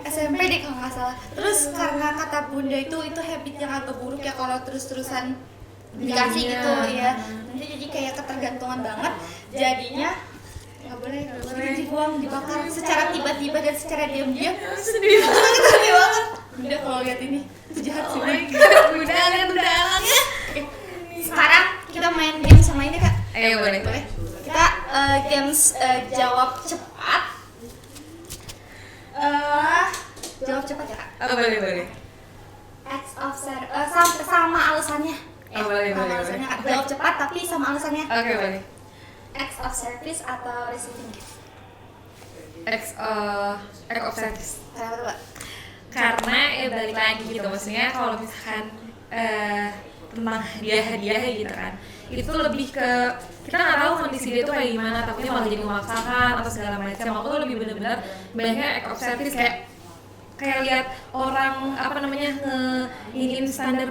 SMP deh kalau nggak salah. Terus karena kata bunda itu habit yang agak buruk ya kalau terus-terusan dikasih gitu ya. Nanti jadi kayak ketergantungan banget. Jadinya nggak boleh dibuang, dibakar secara tiba-tiba dan secara diam-diam. Sedih. Sedih banget. Bunda kalau lihat ini jahat sih. Bunda lihat bunda alangnya. Sekarang kita main game sama ini, Kak. Ayo boleh. Kita games jawab cepat. Jawab cepat ya, Kak. Boleh. Acts of sama alasannya. Boleh. Alasannya, Kak. Jawab cepat tapi sama alasannya. Oke, boleh. Acts of service atau receiving gift? Act of service. Kenapa tuh, Kak? Karena balik lagi gitu, maksudnya kalau misalkan tentang hadiah gitu kan, itu lebih ke kita nggak tahu kondisi dia tuh kayak gimana, takutnya malah jadi memaksakan atau segala macam. Aku tuh lebih bener-bener banyaknya act of service, kayak lihat orang ingin standar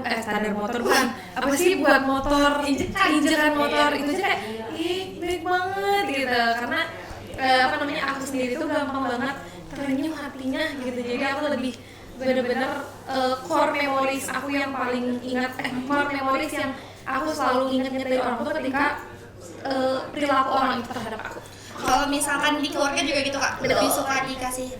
motor, bukan apa sih, buat motor injekan motor itu aja kayak baik banget gitu, karena aku sendiri tuh gampang banget terenyuh hatinya gitu. Jadi aku lebih bener-bener core memories aku yang paling ingat, core memories yang aku selalu ingat dari orang tuh ketika perilaku orang itu terhadap aku. Kalau misalkan di keluarga juga gitu, Kak, lebih suka dikasih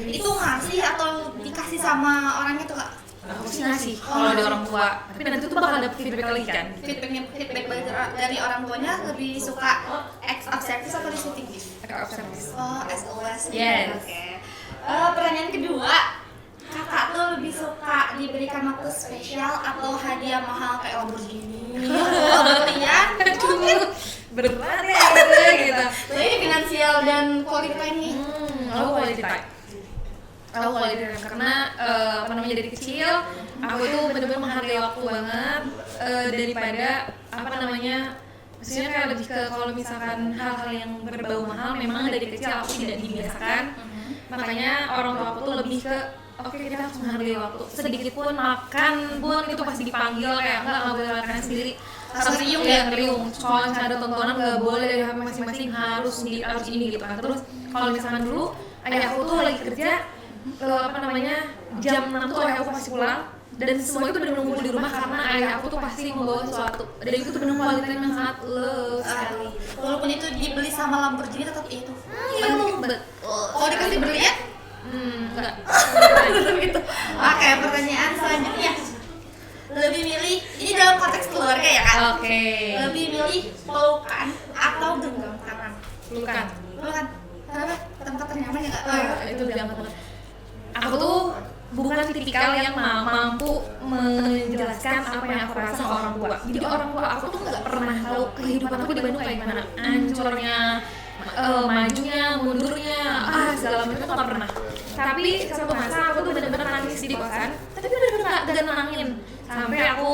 itu ngasih atau dikasih sama orangnya tuh, Kak? Aku sih ngasih kalau ada orang tua, tapi nanti tuh bakal dapet feedback lagi kan. Feedback dari orang tuanya lebih suka acts of service atau receiving gift? Act of service. Oh, as always. Yes. Oke. Pertanyaan kedua, Kakak tuh lebih suka diberikan waktu spesial atau hadiah mahal kayak Lamborghini? Berlian? Mungkin Berat ya gitu. ini finansial dan quality time nih. Aku quality time. Karena dari kecil aku tuh benar-benar menghargai waktu banget, daripada maksudnya kayak lebih ke kalau misalkan hal-hal yang berbau mahal memang dari kecil aku tidak dibiasakan. Makanya orang tua aku tuh lebih ke oke, kita harus menghargai waktu. Sedikit pun makan pun itu pasti dipanggil, kayak nggak boleh makan sendiri. Harus riung. Kalau misalnya ada tontonan nggak boleh dari HP masing-masing, harus ini gitu kan. Terus kalau misalkan dulu ayah aku tuh lagi kerja jam 6 tuh ayah aku pasti pulang, dan semua itu benar-benar ngumpul di rumah karena ayah aku tuh pasti membawa sesuatu. Dan itu tuh benar-benar quality time yang sangat love sekali. Walaupun itu dibeli sama Lamborghini tetap itu. Iya betul. Kalau dikasih berlian? Enggak. Gitu. Oke, pertanyaan selanjutnya. Lebih milih, ini dalam konteks keluarga ya, Kak? Oke. Lebih milih pelukan atau genggam tangan? Pelukan. Kenapa? Tempat ternyaman ya, Kak? Itu gampang banget. Aku tuh bukan tipikal yang mampu menjelaskan apa yang aku rasa ke orang tua. Jadi orang tua aku tuh nggak pernah tahu kehidupan aku di Bandung kayak gimana, hancurnya, majunya, mundurnya, segala macam tuh nggak pernah. Tapi satu masa aku tuh benar-benar nangis di kosan, tapi benar-benar nggak nenangin. Sampai aku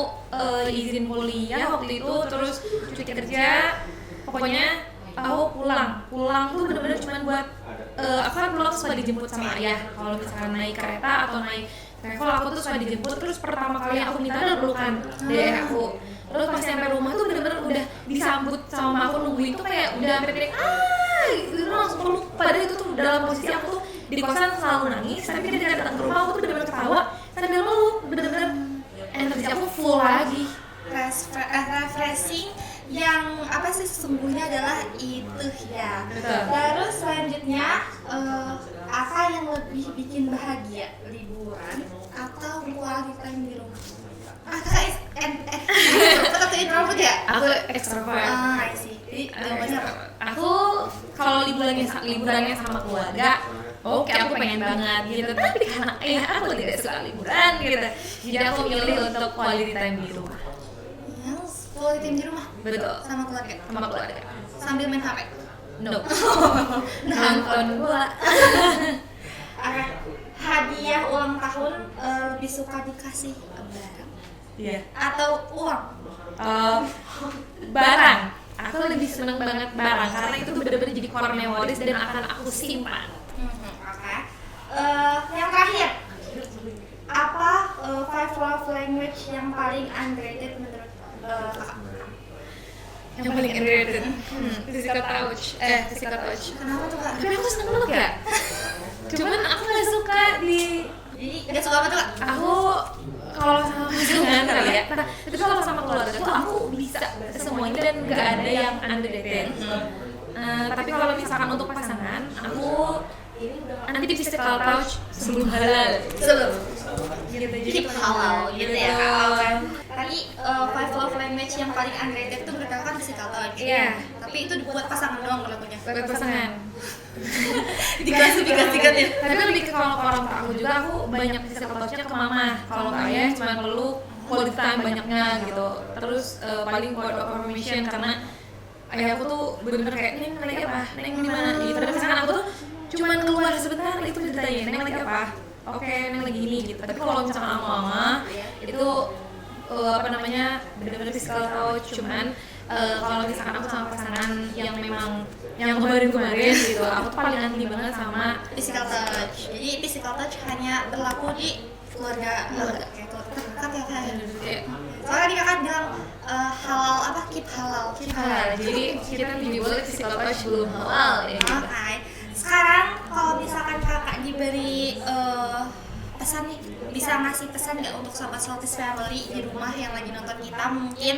izin kuliah waktu itu, terus cuti kerja, pokoknya aku pulang tuh benar-benar cuma buat aku kan pulang suka dijemput sama ayah. Kalau misalkan naik kereta atau naik travel aku tuh suka dijemput. Terus pertama kali aku minta adalah pelukan dari ayah aku. Terus pas sampai rumah tuh bener-bener udah disambut sama aku, nungguin tuh kayak udah sampai gitu langsung peluk. Padahal itu tuh dalam posisi aku tuh di kosan selalu nangis, tapi ketika datang ke rumah aku tuh bener-bener ketawa sambil meluk, bener-bener energi aku full lagi. Refreshing yang apa sih sesungguhnya adalah itu ya. Betul. Terus selanjutnya apa yang lebih bikin bahagia, liburan atau quality time di rumah? Kakak seperti introvert ya? Aku extrovert. I see. Jadi jawabannya apa? Aku kalau liburannya sama keluarga, oke aku pengen banget gitu. Tapi karena aku tidak suka liburan gitu, jadi aku milih untuk quality time di rumah. Yang quality time di rumah? Betul. Sama keluarga? Sama keluarga. Sambil main HP? No. Nonton bola. Hadiah ulang tahun lebih suka dikasih barang Iya. atau uang? Barang. Aku lebih seneng banget barang karena itu bener-bener jadi core memories dan akan aku simpan. Oke. Yang terakhir, apa five love language yang paling underrated menurut kakak? Yang paling underrated, physical touch. Physical touch. Kenapa tuh kak? Tapi aku seneng banget ya. Cuman aku nggak suka di. Jadi nggak suka apa tuh kak? Aku kalau sama pasangan kali ya. Tapi kalau sama keluarga tuh aku bisa semuanya dan nggak ada yang underrated. Tapi kalau misalkan untuk pasangan, aku nanti di physical touch sebelum halal. Sebelum Gitu. keep halal gitu ya kak. Tadi five love language yang paling underrated tuh menurut kakak kan physical touch. Iya. Tapi itu dibuat pasangan doang berlakunya. Buat pasangan. Diklasifikasikan ya. Tapi lebih ke kalau ke orang tua aku juga, aku banyak physical touch-nya ke mama. Kalau ke ayah cuma peluk, quality time banyaknya gitu. Terus paling word of affirmation karena ayah aku tuh bener-bener kayak neng lagi apa, neng di mana gitu. Dan misalkan aku tuh cuman keluar sebentar itu ditanya neng lagi apa, oke neng lagi ini gitu. Tapi kalau misalkan sama mama itu apa namanya bener-bener physical touch. Cuman kalau misalkan aku sama pasangan yang memang yang kemarin-kemarin gitu, aku tuh paling anti banget sama Physical touch. Jadi physical touch hanya berlaku di keluarga kayak keluarga terdekat ya kan. Soalnya tadi kakak bilang halal apa keep halal. Jadi kita lebih boleh physical touch belum halal ya. Oke. Sekarang kalau misalkan kakak diberi pesan nih, bisa ngasih pesan nggak untuk sobat Saltis Family di rumah yang lagi nonton kita mungkin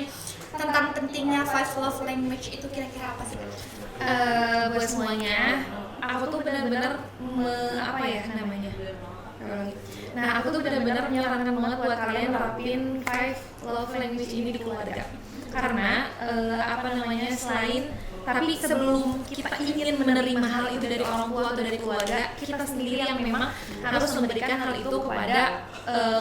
tentang pentingnya five love language itu kira-kira apa sih kak? Buat semuanya, aku tuh benar-benar apa ya namanya? Nah, aku tuh benar-benar menyarankan banget buat kalian terapin five love language ini di keluarga. Karena apa namanya selain tapi sebelum kita ingin menerima hal itu dari orang tua atau dari keluarga, kita sendiri yang memang harus memberikan hal itu kepada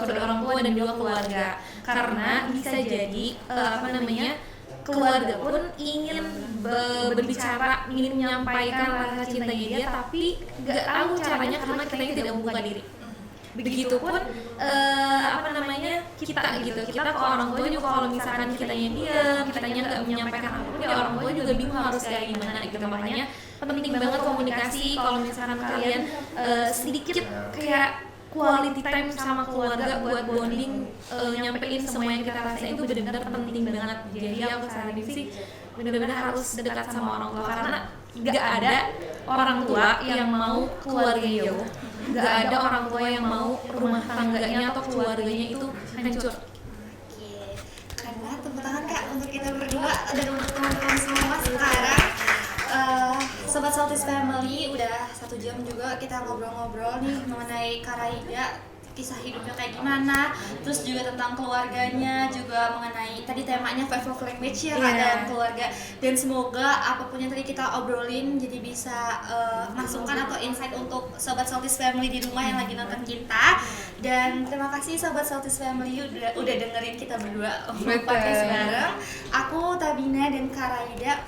kedua orang tua dan juga keluarga. Karena bisa jadi apa namanya keluarga pun ingin berbicara, ingin menyampaikan rasa cintanya dia, tapi nggak tahu caranya karena kitanya tidak membuka diri. Begitupun apa namanya kita gitu, kita ke orang tua juga kalau misalkan kitanya diam, kitanya nggak menyampaikan apapun, ya orang tua juga bingung harus kayak gimana gitu. Makanya penting banget komunikasi. Kalau misalkan kalian sedikit kayak quality time sama keluarga buat bonding, nyampein semua yang kita rasain itu benar-benar penting banget. Jadi aku saranin sih benar-benar harus dekat sama orang tua karena nggak ada orang tua yang mau keluarganya jauh, nggak ada orang tua yang mau rumah tangganya atau keluarganya itu hancur. Oke, karena tepuk tangan kak untuk kita berdua dan untuk teman-teman semua sekarang. Sobat Saltis Family, udah 1 jam juga kita ngobrol-ngobrol nih mengenai Kak Raida, kisah hidupnya kayak gimana, terus juga tentang keluarganya, juga mengenai tadi temanya five love language ya Kak, dan keluarga. Dan semoga apapun yang tadi kita obrolin jadi bisa masukan atau insight untuk Sobat Saltis Family di rumah yang lagi nonton kita. Dan terima kasih Sobat Saltis Family udah dengerin kita berdua podcast bareng. Aku Tabina dan Kak Raida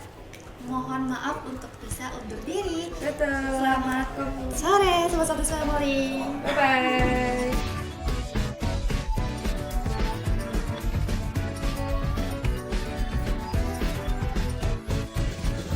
mohon maaf untuk bisa undur diri. Betul. Selamat sore Sobat Saltis Family. Bye bye.